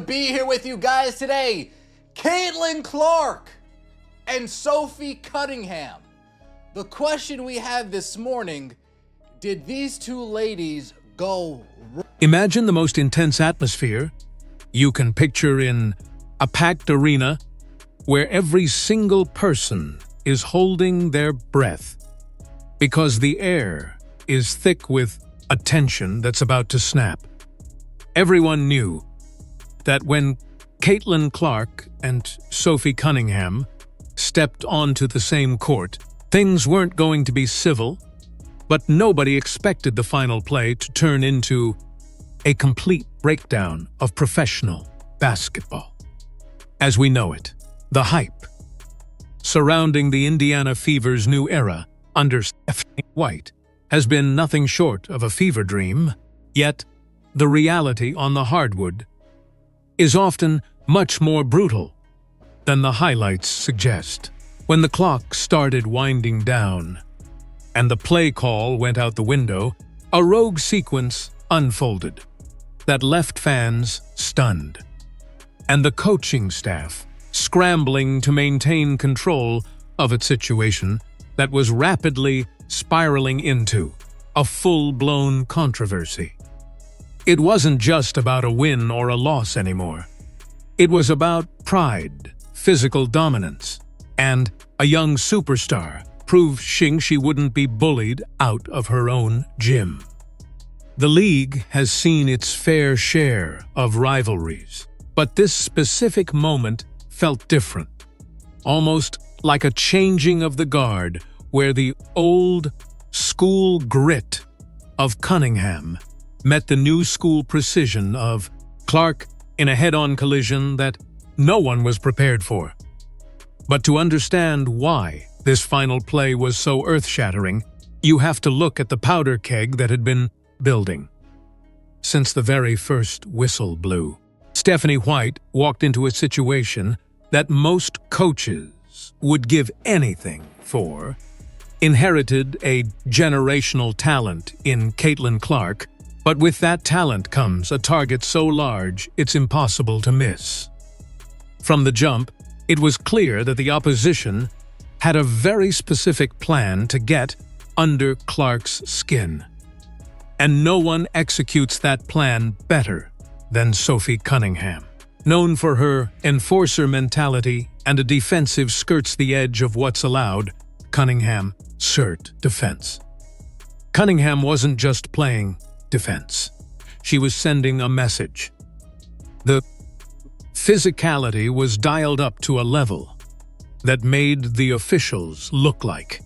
be here with you guys today. Caitlin Clark and Sophie Cunningham. The question we have this morning, did these two ladies go wrong? Imagine the most intense atmosphere you can picture in a packed arena where every single person is holding their breath because the air is thick with a tension that's about to snap. Everyone knew that when Caitlin Clark and Sophie Cunningham stepped onto the same court, things weren't going to be civil, but nobody expected the final play to turn into a complete breakdown of professional basketball. As we know it, the hype surrounding the Indiana Fever's new era under Stephanie White has been nothing short of a fever dream, yet the reality on the hardwood is often much more brutal than the highlights suggest. When the clock started winding down and the play call went out the window, a rogue sequence unfolded that left fans stunned, and the coaching staff scrambling to maintain control of a situation that was rapidly spiraling into a full-blown controversy. It wasn't just about a win or a loss anymore. It was about pride, physical dominance, and a young superstar proving she wouldn't be bullied out of her own gym. The league has seen its fair share of rivalries, but this specific moment felt different, almost like a changing of the guard where the old school grit of Cunningham met the new school precision of Clark in a head-on collision that no one was prepared for. But to understand why this final play was so earth-shattering, you have to look at the powder keg that had been building since the very first whistle blew. Stephanie White walked into a situation that most coaches would give anything for, inherited a generational talent in Caitlin Clark, but with that talent comes a target so large it's impossible to miss. From the jump, it was clear that the opposition had a very specific plan to get under Clark's skin. And no one executes that plan better than Sophie Cunningham. Known for her enforcer mentality and a defensive skirts the edge of what's allowed, Cunningham assert defense. Cunningham wasn't just playing defense. She was sending a message. The physicality was dialed up to a level that made the officials look like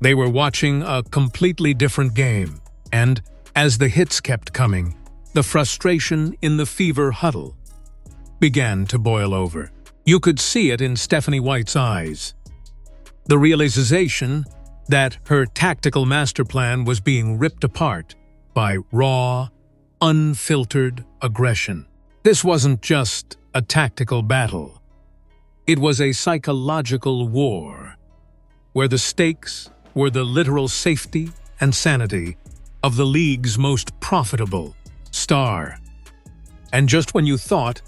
they were watching a completely different game, and as the hits kept coming, the frustration in the Fever huddle began to boil over. You could see it in Stephanie White's eyes. The realization that her tactical master plan was being ripped apart by raw, unfiltered aggression. This wasn't just a tactical battle. It was a psychological war, where the stakes were the literal safety and sanity of the league's most profitable star. And just when you thought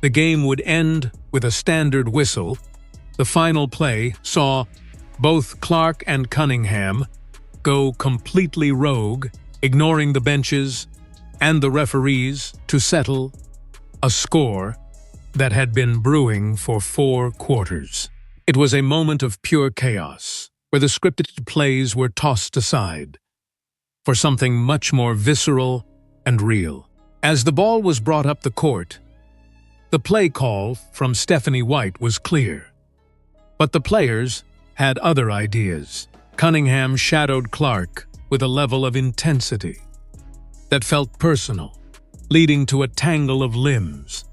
the game would end with a standard whistle, the final play saw both Clark and Cunningham go completely rogue, ignoring the benches and the referees to settle a score that had been brewing for 4 quarters. It was a moment of pure chaos, where the scripted plays were tossed aside for something much more visceral and real. As the ball was brought up the court, the play call from Stephanie White was clear. But the players had other ideas. Cunningham shadowed Clark with a level of intensity that felt personal, leading to a tangle of limbs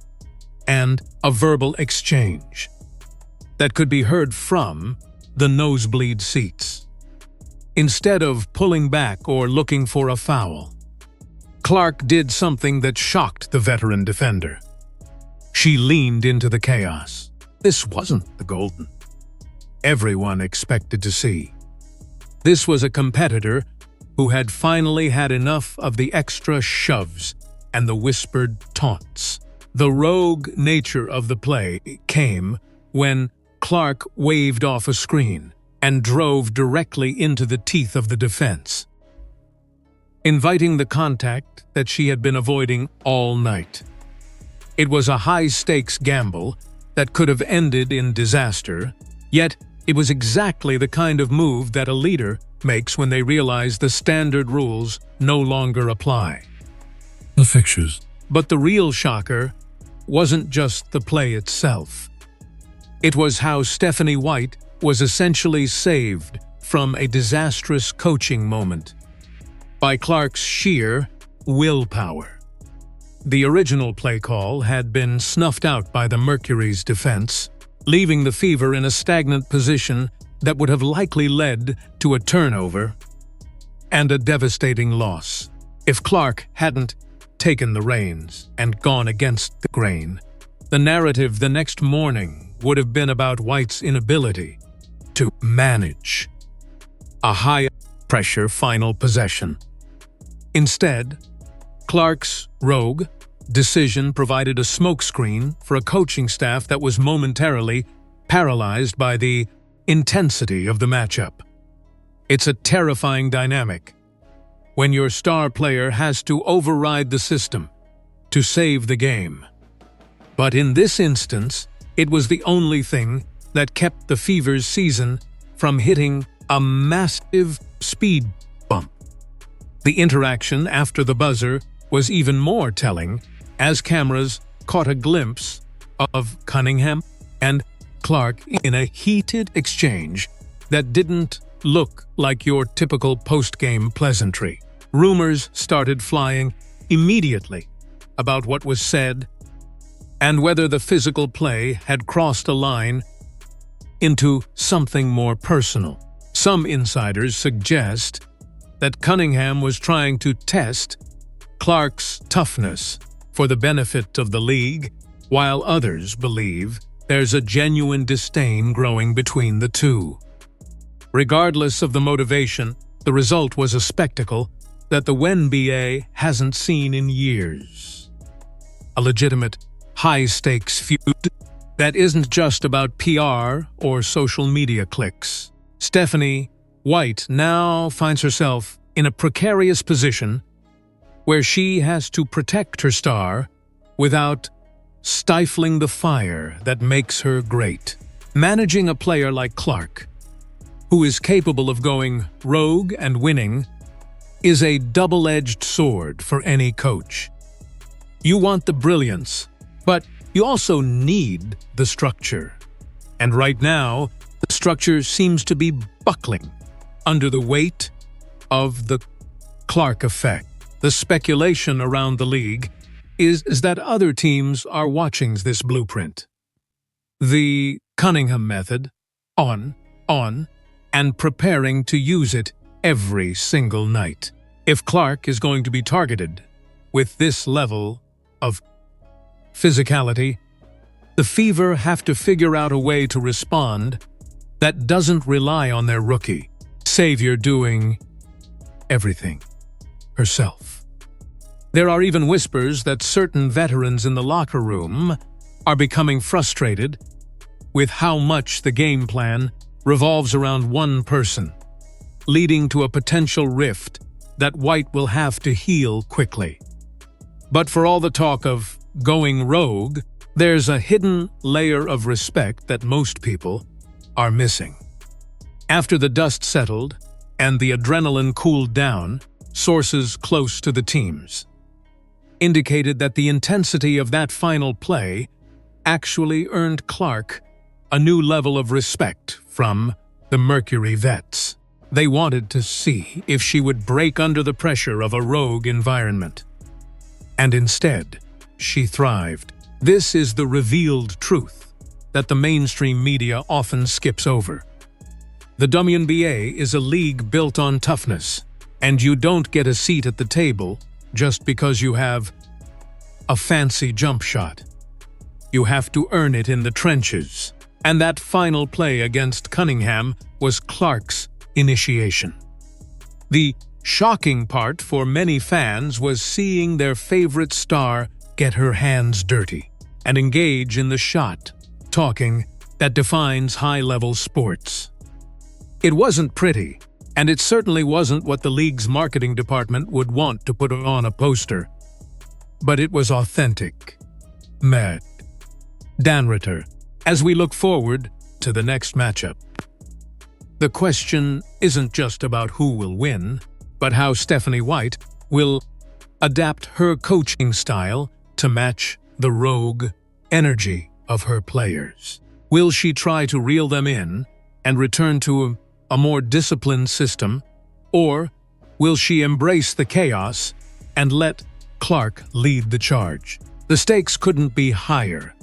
and a verbal exchange that could be heard from the nosebleed seats. Instead of pulling back or looking for a foul, Clark did something that shocked the veteran defender. She leaned into the chaos. This wasn't the Golden everyone expected to see. This was a competitor who had finally had enough of the extra shoves and the whispered taunts. The rogue nature of the play came when Clark waved off a screen and drove directly into the teeth of the defense, inviting the contact that she had been avoiding all night. It was a high-stakes gamble that could have ended in disaster, yet it was exactly the kind of move that a leader makes when they realize the standard rules no longer apply. The fixtures. But the real shocker wasn't just the play itself. It was how Stephanie White was essentially saved from a disastrous coaching moment by Clark's sheer willpower. The original play call had been snuffed out by the Mercury's defense, leaving the Fever in a stagnant position that would have likely led to a turnover and a devastating loss. If Clark hadn't taken the reins and gone against the grain, the narrative the next morning would have been about White's inability to manage a high-pressure final possession. Instead, Clark's rogue decision provided a smokescreen for a coaching staff that was momentarily paralyzed by the intensity of the matchup. It's a terrifying dynamic when your star player has to override the system to save the game. But in this instance, it was the only thing that kept the Fever's season from hitting a massive speed bump. The interaction after the buzzer was even more telling, as cameras caught a glimpse of Cunningham and Clark in a heated exchange that didn't look like your typical post-game pleasantry. Rumors started flying immediately about what was said and whether the physical play had crossed a line into something more personal. Some insiders suggest that Cunningham was trying to test Clark's toughness for the benefit of the league, while others believe there's a genuine disdain growing between the two. Regardless of the motivation, the result was a spectacle that the WNBA hasn't seen in years. A legitimate, high-stakes feud that isn't just about PR or social media clicks. Stephanie White now finds herself in a precarious position where she has to protect her star without stifling the fire that makes her great. Managing a player like Clark, who is capable of going rogue and winning, is a double-edged sword for any coach. You want the brilliance, but you also need the structure. And right now, the structure seems to be buckling under the weight of the Clark effect. The speculation around the league is that other teams are watching this blueprint. The Cunningham method, on, and preparing to use it every single night. If Clark is going to be targeted with this level of physicality, the Fever have to figure out a way to respond that doesn't rely on their rookie savior doing everything herself. There are even whispers that certain veterans in the locker room are becoming frustrated with how much the game plan revolves around one person, leading to a potential rift that White will have to heal quickly. But for all the talk of going rogue, there's a hidden layer of respect that most people are missing. After the dust settled and the adrenaline cooled down, sources close to the teams indicated that the intensity of that final play actually earned Clark a new level of respect from the Mercury vets. They wanted to see if she would break under the pressure of a rogue environment. And instead, she thrived. This is the revealed truth that the mainstream media often skips over. The WNBA is a league built on toughness, and you don't get a seat at the table just because you have a fancy jump shot. You have to earn it in the trenches. And that final play against Cunningham was Clark's initiation. The shocking part for many fans was seeing their favorite star get her hands dirty. and engage in the shot talking that defines high-level sports. It wasn't pretty, and it certainly wasn't what the league's marketing department would want to put on a poster. But it was authentic. Mad. Dan Ritter, as we look forward to the next matchup. The question isn't just about who will win, but how Stephanie White will adapt her coaching style to match the rogue energy of her players. Will she try to reel them in and return to a more disciplined system, or will she embrace the chaos and let Clark lead the charge? The stakes couldn't be higher,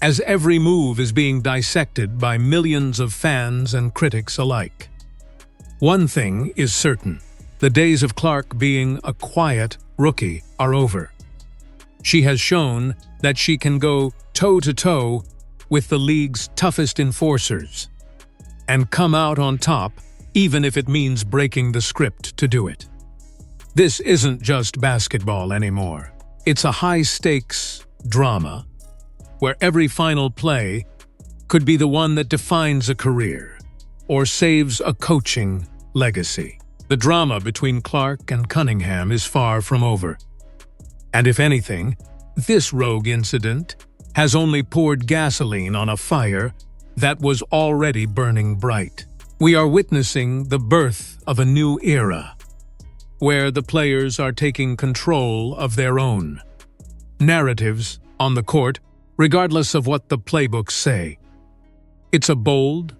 as every move is being dissected by millions of fans and critics alike. One thing is certain: the days of Clark being a quiet rookie are over. She has shown that she can go toe-to-toe with the league's toughest enforcers and come out on top, even if it means breaking the script to do it. This isn't just basketball anymore. It's a high-stakes drama where every final play could be the one that defines a career or saves a coaching legacy. The drama between Clark and Cunningham is far from over. And if anything, this rogue incident has only poured gasoline on a fire that was already burning bright. We are witnessing the birth of a new era, where the players are taking control of their own narratives on the court, regardless of what the playbooks say. It's a bold,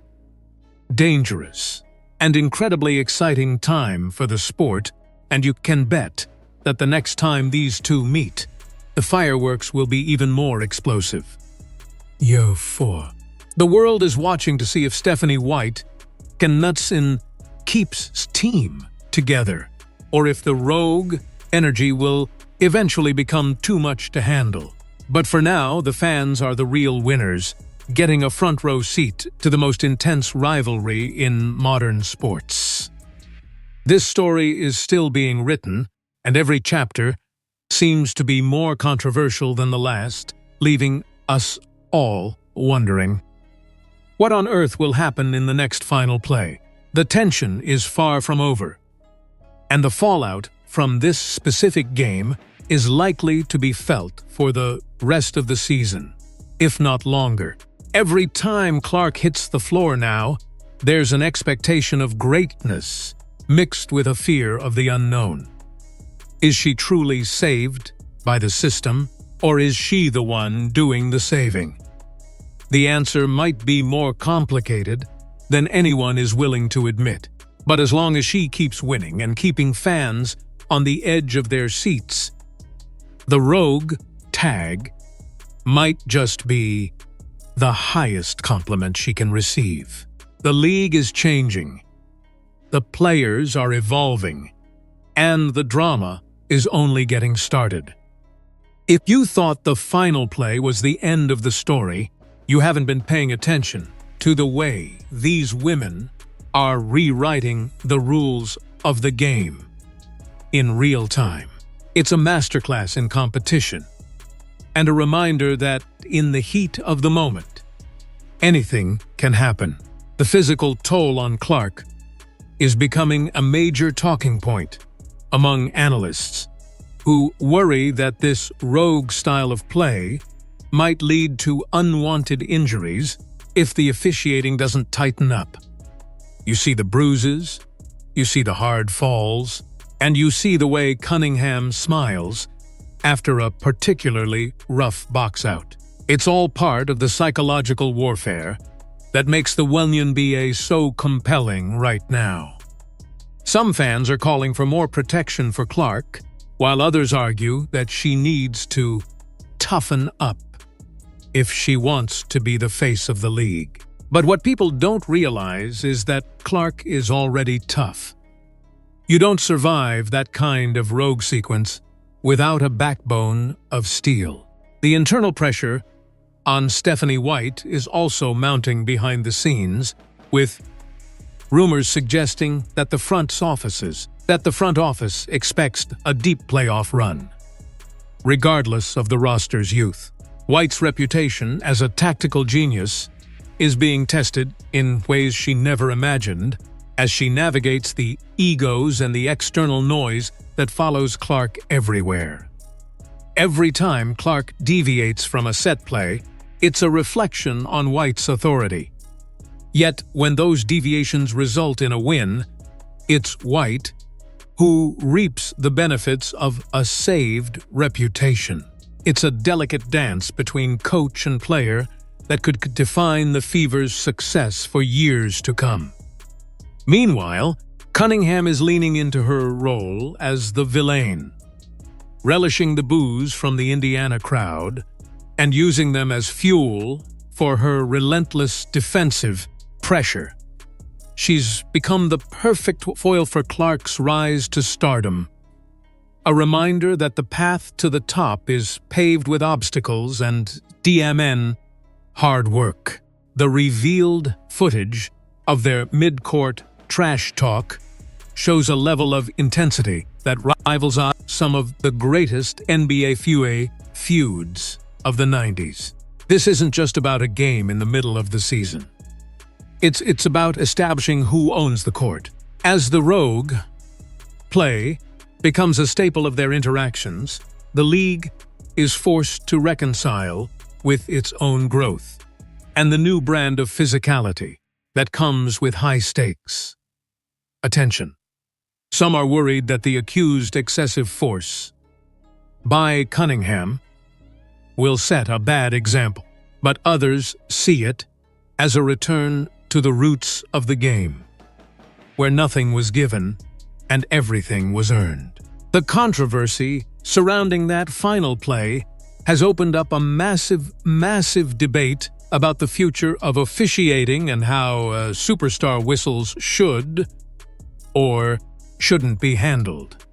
dangerous, and incredibly exciting time for the sport, and you can bet that the next time these two meet, the fireworks will be even more explosive. Yo 4. The world is watching to see if Stephanie White can keeps team together, or if the rogue energy will eventually become too much to handle. But for now, the fans are the real winners, getting a front-row seat to the most intense rivalry in modern sports. This story is still being written, and every chapter seems to be more controversial than the last, leaving us all wondering, what on earth will happen in the next final play? The tension is far from over, and the fallout from this specific game is likely to be felt for the rest of the season, if not longer. Every time Clark hits the floor now, there's an expectation of greatness mixed with a fear of the unknown. Is she truly saved by the system, or is she the one doing the saving? The answer might be more complicated than anyone is willing to admit. But as long as she keeps winning and keeping fans on the edge of their seats, the rogue tag might just be the highest compliment she can receive. The league is changing, the players are evolving, and the drama is only getting started. If you thought the final play was the end of the story, you haven't been paying attention to the way these women are rewriting the rules of the game in real time. It's a masterclass in competition, and a reminder that in the heat of the moment, anything can happen. The physical toll on Clark is becoming a major talking point among analysts who worry that this rogue style of play might lead to unwanted injuries if the officiating doesn't tighten up. You see the bruises, you see the hard falls, and you see the way Cunningham smiles after a particularly rough box-out. It's all part of the psychological warfare that makes the WNBA so compelling right now. Some fans are calling for more protection for Clark, while others argue that she needs to toughen up if she wants to be the face of the league. But what people don't realize is that Clark is already tough. You don't survive that kind of rogue sequence without a backbone of steel. The internal pressure on Stephanie White is also mounting behind the scenes, with rumors suggesting that the front office expects a deep playoff run, regardless of the roster's youth. White's reputation as a tactical genius is being tested in ways she never imagined as she navigates the egos and the external noise that follows Clark everywhere. Every time Clark deviates from a set play, it's a reflection on White's authority. Yet, when those deviations result in a win, it's White who reaps the benefits of a saved reputation. It's a delicate dance between coach and player that could define the Fever's success for years to come. Meanwhile, Cunningham is leaning into her role as the villain, relishing the boos from the Indiana crowd and using them as fuel for her relentless defensive pressure. She's become the perfect foil for Clark's rise to stardom, a reminder that the path to the top is paved with obstacles and DMN hard work. The revealed footage of their mid-court trash talk shows a level of intensity that rivals some of the greatest NBA feuds of the 90s. This isn't just about a game in the middle of the season. It's about establishing who owns the court. As the rogue play becomes a staple of their interactions, the league is forced to reconcile with its own growth and the new brand of physicality that comes with high stakes. Attention. Some are worried that the accused excessive force by Cunningham will set a bad example, but others see it as a return to the roots of the game, where nothing was given and everything was earned. The controversy surrounding that final play has opened up a massive debate about the future of officiating and how superstar whistles should or shouldn't be handled.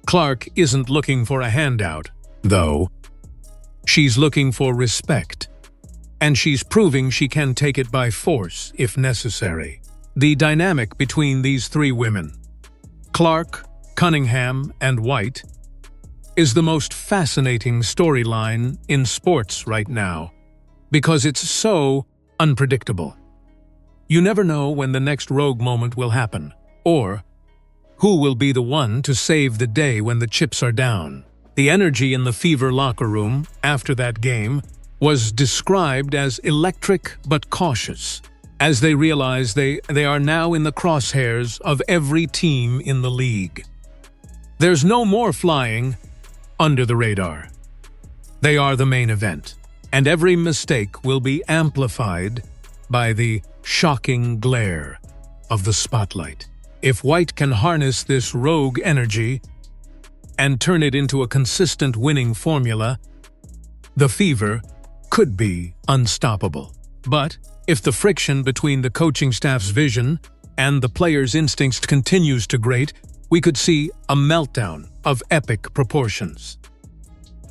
Clark isn't looking for a handout, though. She's looking for respect, and she's proving she can take it by force if necessary. The dynamic between these three women, Clark, Cunningham, and White, is the most fascinating storyline in sports right now because it's so unpredictable. You never know when the next rogue moment will happen, or who will be the one to save the day when the chips are down. The energy in the Fever locker room after that game was described as electric but cautious, as they realize they are now in the crosshairs of every team in the league. There's no more flying under the radar. They are the main event, and every mistake will be amplified by the shocking glare of the spotlight. If White can harness this rogue energy and turn it into a consistent winning formula, the Fever could be unstoppable. But if the friction between the coaching staff's vision and the players' instincts continues to grate, we could see a meltdown of epic proportions.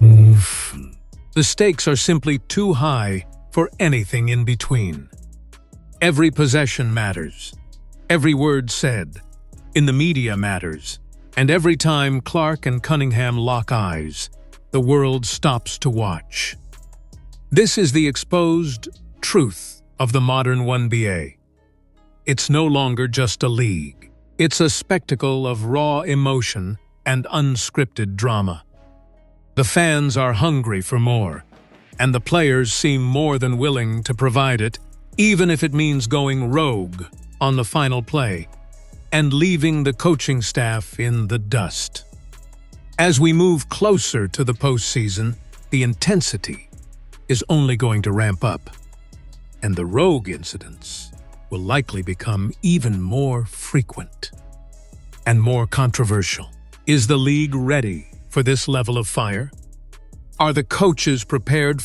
The stakes are simply too high for anything in between. Every possession matters. Every word said in the media matters. And every time Clark and Cunningham lock eyes, the world stops to watch. This is the exposed truth of the modern 1BA. It's no longer just a league. It's a spectacle of raw emotion and unscripted drama. The fans are hungry for more, and the players seem more than willing to provide it, even if it means going rogue on the final play and leaving the coaching staff in the dust. As we move closer to the postseason, the intensity is only going to ramp up, and the rogue incidents will likely become even more frequent and more controversial. Is the league ready for this level of fire? Are the coaches prepared